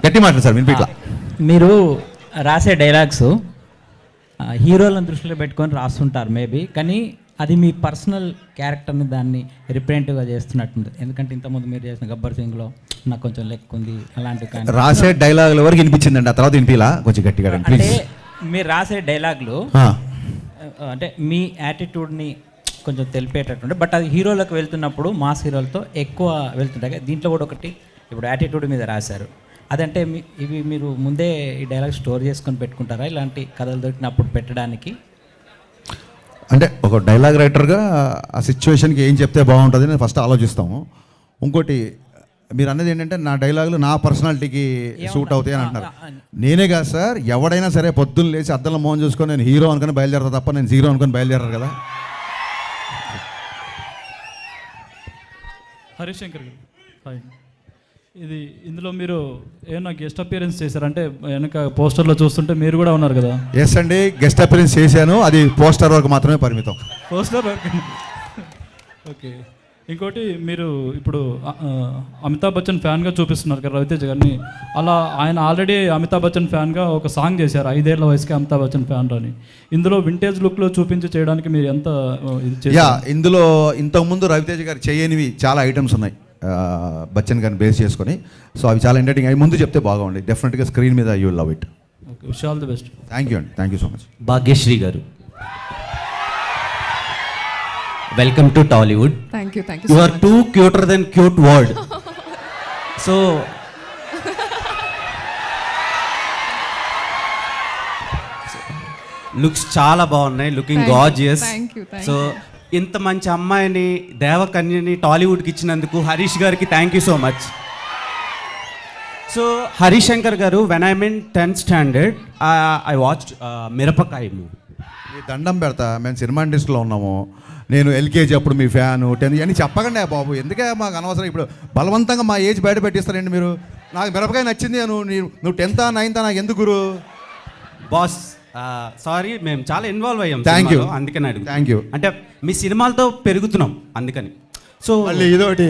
గట్టి మాట్లాడు సార్ వినిపిట్లా. మీరు రాసే డైలాగ్స్ హీరోలను దృష్టిలో పెట్టుకొని రాస్తుంటారు మేబీ, కానీ అది మీ పర్సనల్ క్యారెక్టర్ని దాన్ని రిప్రజెంటివ్గా చేస్తున్నట్టుంది. ఎందుకంటే ఇంతకుముందు మీరు చేసిన గబ్బర్ సింగ్లో నాకు కొంచెం లెక్క ఉంది అలాంటివి, కానీ రాసే డైలాగుల వరకు వినిపించిందండి, ఆ తర్వాత వినిపిలా కొంచెం గట్టిగా. అంటే మీరు రాసే డైలాగులు అంటే మీ యాటిట్యూడ్ని కొంచెం తెలిపేటట్టుండే, బట్ అది హీరోలకు వెళ్తున్నప్పుడు మాస్ హీరోలతో ఎక్కువ వెళ్తుంటాయి. దీంట్లో కూడా ఒకటి ఇప్పుడు యాటిట్యూడ్ మీద రాశారు, అదంటే ఇవి మీరు ముందే ఈ డైలాగ్ స్టోర్ చేసుకొని పెట్టుకుంటారా ఇలాంటి కథలు దొరికినప్పుడు పెట్టడానికి? అంటే ఒక డైలాగ్ రైటర్గా ఆ సిచ్యువేషన్కి ఏం చెప్తే బాగుంటుంది నేను ఫస్ట్ ఆలోచిస్తాము. ఇంకోటి మీరు అన్నది ఏంటంటే నా డైలాగులు నా పర్సనాలిటీకి సూట్ అవుతాయి అని అంటున్నారు. నేనే కాదు సార్, ఎవడైనా సరే పొద్దున్న లేచి అద్దంలో మోహన్ చూసుకొని నేను హీరో అనుకుని బయలుదేరతా తప్ప నేను జీరో అనుకుని బయలుదేరారు కదా. హరీష్ శంకర్ గారు హాయ్. ఇందులో మీరు ఏమన్నా గెస్ట్ అపియరెన్స్ చేశారంటే వెనక పోస్టర్లో చూస్తుంటే మీరు కూడా ఉన్నారు కదా? ఎస్ అండి, గెస్ట్ అపియరెన్స్ చేశాను, అది పోస్టర్ వరకు మాత్రమే పరిమితం. పోస్టర్ వరకు ఓకే. ఇంకోటి మీరు ఇప్పుడు అమితాబ్ బచ్చన్ ఫ్యాన్గా చూపిస్తున్నారు కదా రవితేజ గారిని, అలా ఆయన ఆల్రెడీ అమితాబ్ బచ్చన్ ఫ్యాన్గా ఒక సాంగ్ చేశారు 5 ఏళ్ల వయసుకి అమితాబ్ బచ్చన్ ఫ్యాన్ అని. ఇందులో వింటేజ్ లుక్లో చూపించి చేయడానికి మీరు ఎంత ఇందులో ఇంతకుముందు రవితేజ గారు చేయనివి చాలా ఐటమ్స్ ఉన్నాయి బచ్చన్ గారిని బేస్ చేసుకొని. సో అవి చాలా ఎంటర్టైనింగ్, అవి ముందు చెప్తే బాగుంది. డెఫినెట్గా స్క్రీన్ మీద you will love it. Okay, wish all the best. Thank you అండి, thank you so much. Bhagyashree garu, welcome to Tollywood. Thank you you are too cuter than cute word. So looks చాలా బాగున్నాయి, looking gorgeous. So ఇంత మంచి అమ్మాయిని దేవకన్యని టాలీవుడ్కి ఇచ్చినందుకు హరీష్ గారికి thank you so much. So Harish Shankar garu, when I mean 10th standard I watched Mirapakay movie. మీ దండం పెడతా, మేము సినిమా ఇండస్ట్రీలో ఉన్నాము, నేను ఎల్కేజీ అప్పుడు మీ ఫ్యాను 10 అని చెప్పకండి బాబు, ఎందుకే మాకు అనవసరం. ఇప్పుడు బలవంతంగా మా ఏజ్ బయట పెట్టిస్తారండి మీరు. నాకు మిరపకాయ నచ్చింది, నువ్వు 10th 9th నాకు ఎందుకు గురు? బాస్ సారీ, మేము చాలా ఇన్వాల్వ్ అయ్యాం. థ్యాంక్ యూ, అందుకని అడుగు. Thank you. అంటే మీ సినిమాలతో పెరుగుతున్నాం అందుకని. సో ఇదొకటి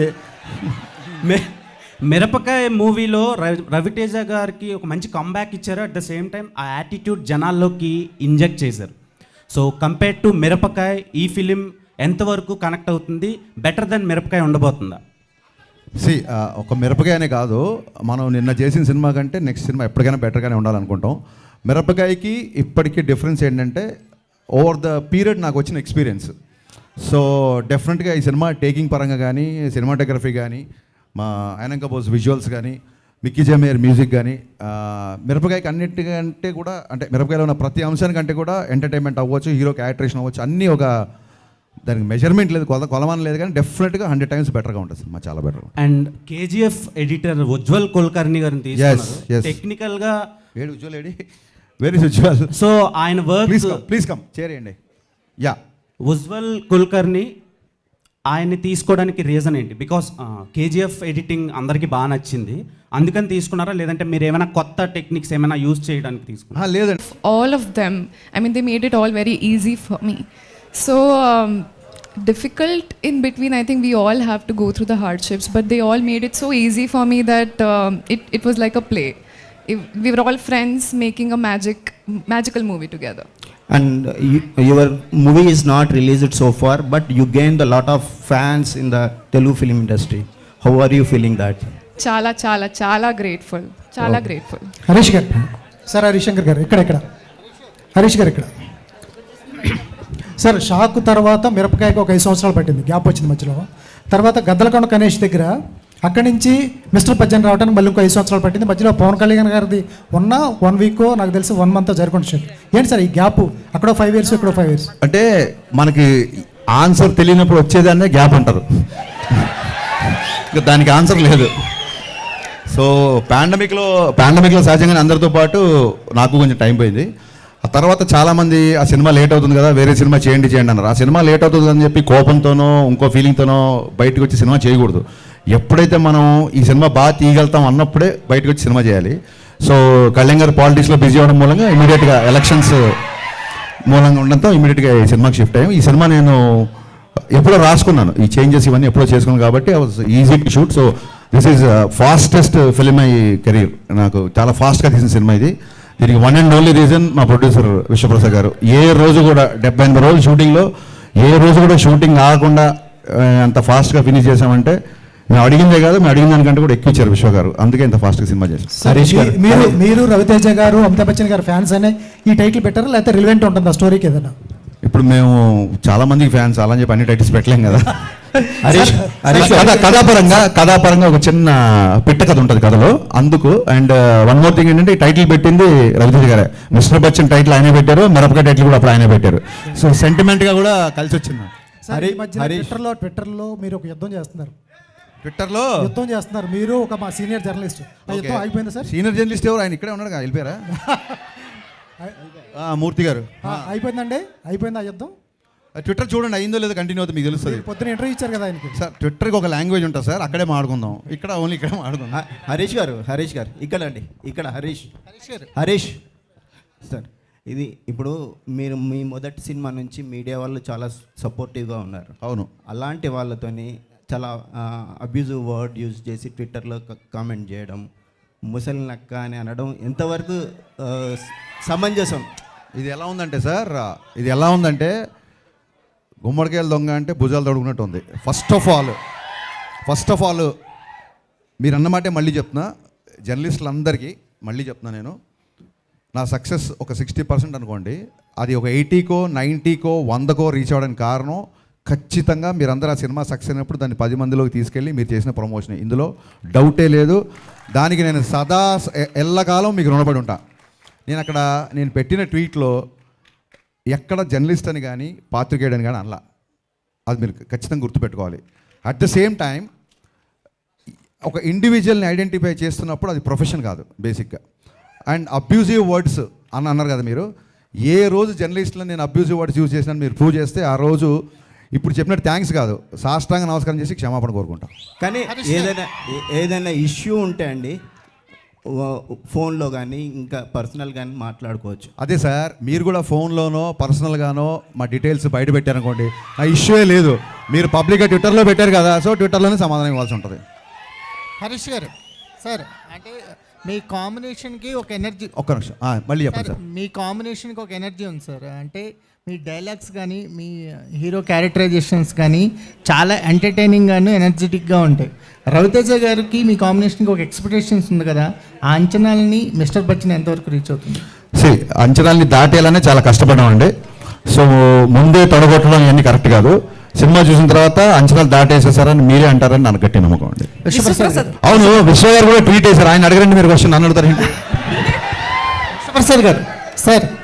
మిరపకాయ మూవీలో రవితేజ గారికి ఒక మంచి కంబ్యాక్ ఇచ్చారు. అట్ ద సేమ్ టైం ఆ యాటిట్యూడ్ జనాల్లోకి ఇంజెక్ట్ చేశారు. సో కంపేర్ టు మిరపకాయ ఈ ఫిలిం ఎంతవరకు కనెక్ట్ అవుతుంది? బెటర్ దెన్ మిరపకాయ ఉండబోతుందా? ఒక మిరపకాయనే కాదు, మనం నిన్న చేసిన సినిమా కంటే నెక్స్ట్ సినిమా ఎప్పటికైనా బెటర్గానే ఉండాలనుకుంటాం. మిరపకాయకి ఇప్పటికీ డిఫరెన్స్ ఏంటంటే ఓవర్ ద పీరియడ్ నాకు వచ్చిన ఎక్స్పీరియన్స్. సో డెఫినెట్గా ఈ సినిమా టేకింగ్ పరంగా కానీ, సినిమాటోగ్రఫీ కానీ, మా ఆయనంక బోస్ విజువల్స్ కానీ, మిక్కీ జమేర్ మ్యూజిక్ కానీ, మిరపకాయకి అన్నిటికంటే కూడా, అంటే మిరపకాయలో ఉన్న ప్రతి అంశానికంటే కూడా ఎంటర్టైన్మెంట్ అవ్వచ్చు, హీరో క్యారెక్టరేషన్ అవ్వచ్చు, అన్నీ ఒక దానికి మెజర్మెంట్ లేదు, కొలమానం లేదు, కానీ డెఫినెట్గా 100 times బెటర్గా ఉంటుంది సినిమా, చాలా better. And KGF editor Ujjwal Kulkarni గారిని తీసుకున్నారు. టెక్నికల్గా Ujjwal AD, very Ujjwal. So ఆయన వర్క్, ప్లీజ్ కమ్ చేయండి. ఉజ్వల్ కుల్కర్ని ఆయన్ని తీసుకోవడానికి రీజన్ ఏంటి? బికాస్ కేజీఎఫ్ ఎడిటింగ్ అందరికీ బాగా నచ్చింది, అందుకని తీసుకున్నారా? లేదంటే మీరు ఏమైనా కొత్త టెక్నిక్స్ ఏమైనా యూజ్ చేయడానికి తీసుకున్నారా? లేదండి, all of them, I mean they made it all very easy for me. So difficult in between, I think we all have to go through the hardships, but they all made it so easy for me that it was like a play. We were all friends making a magical movie together. And your movie is not released so far, but you gained a lot of fans in the Telugu film industry. How are you feeling that? Chala grateful. Chala grateful. Harish గారు, sir Harish Shankar గారు ఇక్కడ హరీష్ గారు ఇక్కడ. Sir shock తర్వాత మిరపకాయకి ఒక 5 సంవత్సరాలు పట్టింది, gap వచ్చింది మధ్యలో. తర్వాత గద్దలకొండ గణేష్ దగ్గర, అక్కడి నుంచి మిస్టర్ పజ్జన్ రావడానికి మళ్ళీ ఇంకో 5 సంవత్సరాలు పట్టింది. మధ్యలో పవన్ కళ్యాణ్ గారిది ఉన్న 1 week నాకు తెలిసి 1 month జరుగుతుంది. ఏంటి సార్ ఈ గ్యాప్? అక్కడ 5 years, ఇక్కడ 5 years. అంటే మనకి ఆన్సర్ తెలియనప్పుడు వచ్చేదాన్నే గ్యాప్ అంటారు, దానికి ఆన్సర్ లేదు. సో పాండమిక్లో సహజంగానే అందరితో పాటు నాకు కొంచెం టైం పోయింది. ఆ తర్వాత చాలామంది ఆ సినిమా లేట్ అవుతుంది కదా, వేరే సినిమా చేయండి అన్నారు. ఆ సినిమా లేట్ అవుతుంది అని చెప్పి కోపంతోనో ఇంకో ఫీలింగ్తోనో బయటకు వచ్చి సినిమా చేయకూడదు. ఎప్పుడైతే మనం ఈ సినిమా బాగా తీయగలుగుతాం అన్నప్పుడే బయటకు వచ్చి సినిమా చేయాలి. సో కళ్యాణ్ గారు పాలిటిక్స్లో బిజీ అవ్వడం మూలంగా ఇమీడియట్గా ఎలక్షన్స్ మూలంగా ఉండడంతో ఇమీడియట్గా ఈ సినిమాకి షిఫ్ట్ అయ్యాం. ఈ సినిమా నేను ఎప్పుడో రాసుకున్నాను, ఈ చేంజెస్ ఇవన్నీ ఎప్పుడో చేసుకున్నాను కాబట్టి I was easy to shoot. So this is fastest film I career. నాకు చాలా ఫాస్ట్గా తీసిన సినిమా ఇది. దీనికి వన్ అండ్ ఓన్లీ రీజన్ మా ప్రొడ్యూసర్ విశ్వప్రసాద్ గారు. ఏ రోజు కూడా 78 రోజులు షూటింగ్లో ఏ రోజు కూడా షూటింగ్ ఆగకుండా అంత ఫాస్ట్గా ఫినిష్ చేసామంటే మేము అడిగిందే కాదు, మేము అడిగిన దానికంటే కూడా ఎక్కువ ఇచ్చారు విశ్వ గారు. అందుకే ఇంత ఫాస్ట్గా సినిమా చేశారు. హరీష్ గారు, మీరు రవితేజ గారు, అమితాబ్ బచ్చన్ గారు ఫ్యాన్స్ అనే ఈ టైటిల్ పెట్టారా, లేకపోతే రిలవెంట్ ఉంటుంది ఆ స్టోరీకి ఏదైనా? ఇప్పుడు మేము చాలా మందికి ఫ్యాన్స్ అలా అని చెప్పి అన్ని టైటిల్స్ పెట్టలేం కదా. హరీష్ కథాపరంగా ఒక చిన్న పిట్ట కథ ఉంటుంది కథలో, అందుకు. అండ్ వన్ మోర్ థింగ్ ఏంటంటే ఈ టైటిల్ పెట్టింది రవితేజ గారే. మిస్టర్ బచ్చన్ టైటిల్ ఆయనే పెట్టారు, మిరపకాయ టైటిల్ కూడా అప్పుడు ఆయనే పెట్టారు. సో సెంటిమెంట్గా కూడా కలిసి వచ్చింది. సార్, ఈ మధ్య ట్విట్టర్లో మీరు ఒక యుద్ధం చేస్తున్నారు. మీరు ఒక మా సీనియర్ జర్నలిస్ట్. ఆ యుద్ధం అయిపోయిందా సార్? సీనియర్ జర్నలిస్ట్ ఎవరు? ఆయన ఇక్కడే ఉన్నాడు కదా, వెళ్ళిపోయారా? మూర్తి గారు. అయిపోయిందండి, అయిపోయింది ఆ యుద్ధం. ట్విట్టర్ చూడండి, అయిందో లేదో కంటిన్యూ అవుతుంది, మీకు తెలుస్తుంది. పొద్దున ఇంటర్వ్యూ ఇచ్చారు కదా ఆయనకి. సార్ ట్విట్టర్కి ఒక లాంగ్వేజ్ ఉంటుంది సార్, అక్కడే మాట్లాడుకుందాం. ఇక్కడ ఓన్లీ ఇక్కడే మాట్లాడుకుందాం. హరీష్ గారు ఇక్కడ అండి, ఇక్కడ హరీష్ సార్, ఇది ఇప్పుడు మీరు మీ మొదటి సినిమా నుంచి మీడియా వాళ్ళు చాలా సపోర్టివ్గా ఉన్నారు. అవును. అలాంటి వాళ్ళతోని చాలా అబ్యూజివ్ వర్డ్ యూజ్ చేసి ట్విట్టర్లో కామెంట్ చేయడం, ముసలి నక్క అని అనడం ఎంతవరకు సమంజసం? ఇది ఎలా ఉందంటే సార్, ఇది ఎలా ఉందంటే గుమ్మడికాయలు దొంగ అంటే భుజాలు తడుగునట్టు ఉంది. ఫస్ట్ ఆఫ్ ఆల్ మీరు అన్నమాటే మళ్ళీ చెప్తున్నా, జర్నలిస్టులందరికీ మళ్ళీ చెప్తున్నా, నేను నా సక్సెస్ ఒక 60% అనుకోండి, అది ఒక 80కో 90కో 100కో రీచ్ అవ్వడానికి కారణం ఖచ్చితంగా మీరందరూ ఆ సినిమా సక్సెస్ అయినప్పుడు దాన్ని 10 మందిలోకి తీసుకెళ్ళి మీరు చేసిన ప్రమోషన్. ఇందులో డౌటే లేదు. దానికి నేను సదా ఎల్లకాలం మీకు రుణపడి ఉంటా. నేను పెట్టిన ట్వీట్లో ఎక్కడ జర్నలిస్ట్ అని కానీ పాత్రికేయుడు అని కానీ అనలా. అది మీరు ఖచ్చితంగా గుర్తుపెట్టుకోవాలి. అట్ ద సేమ్ టైం ఒక ఇండివిజువల్ని ఐడెంటిఫై చేస్తున్నప్పుడు అది ప్రొఫెషన్ కాదు బేసిక్గా. అండ్ అబ్యూజివ్ వర్డ్స్ అని అన్నారు కదా మీరు. ఏ రోజు జర్నలిస్ట్లో నేను అబ్యూజివ్ వర్డ్స్ యూజ్ చేసినా మీరు ప్రూవ్ చేస్తే ఆ రోజు ఇప్పుడు చెప్పినట్టు థ్యాంక్స్ కాదు, సాష్టాంగ నమస్కారం చేసి క్షమాపణ కోరుకుంటాం. కానీ ఏదైనా ఇష్యూ ఉంటే అండి ఫోన్లో కానీ ఇంకా పర్సనల్ కానీ మాట్లాడుకోవచ్చు. అదే సార్, మీరు కూడా ఫోన్లోనో పర్సనల్గానో మా డీటెయిల్స్ బయట పెట్టారనుకోండి, ఆ ఇష్యూయే లేదు. మీరు పబ్లిక్గా ట్విట్టర్లో పెట్టారు కదా, సో ట్విట్టర్లోనే సమాధానం ఇవ్వాల్సి ఉంటుంది. హరీష్ గారు సార్, అంటే మీ కాంబినేషన్కి ఒక ఎనర్జీ, ఒక్క నిమిషం మళ్ళీ చెప్పండి సార్. మీ కాంబినేషన్కి ఒక ఎనర్జీ ఉంది సార్. అంటే మీ డైలాగ్స్ కానీ మీ హీరో క్యారెక్టరైజేషన్స్ కానీ చాలా ఎంటర్టైనింగ్గాను ఎనర్జెటిక్గా ఉంటాయి. రవితేజ గారికి మీ కాంబినేషన్కి ఒక ఎక్స్పెక్టేషన్స్ ఉంది కదా, ఆ అంచనాలని మిస్టర్ బచ్చన్ ఎంతవరకు రీచ్ అవుతుంది? అంచనాల్ని దాటేయాలనే చాలా కష్టపడ్డామండి. సో ముందే తొడగొట్టడం ఇవన్నీ కరెక్ట్ కాదు. సినిమా చూసిన తర్వాత అంచనాలు దాటేసేసారని మీరే అంటారని నాకు గట్టి నమ్మకం అండి. అవును, విశ్వ గారు కూడా ట్వీట్ చేశారు. ఆయన అడగండి, మీరు క్వశ్చన్ నన్ను అడుగుతారు. విశ్వప్రసాద్ గారు సార్,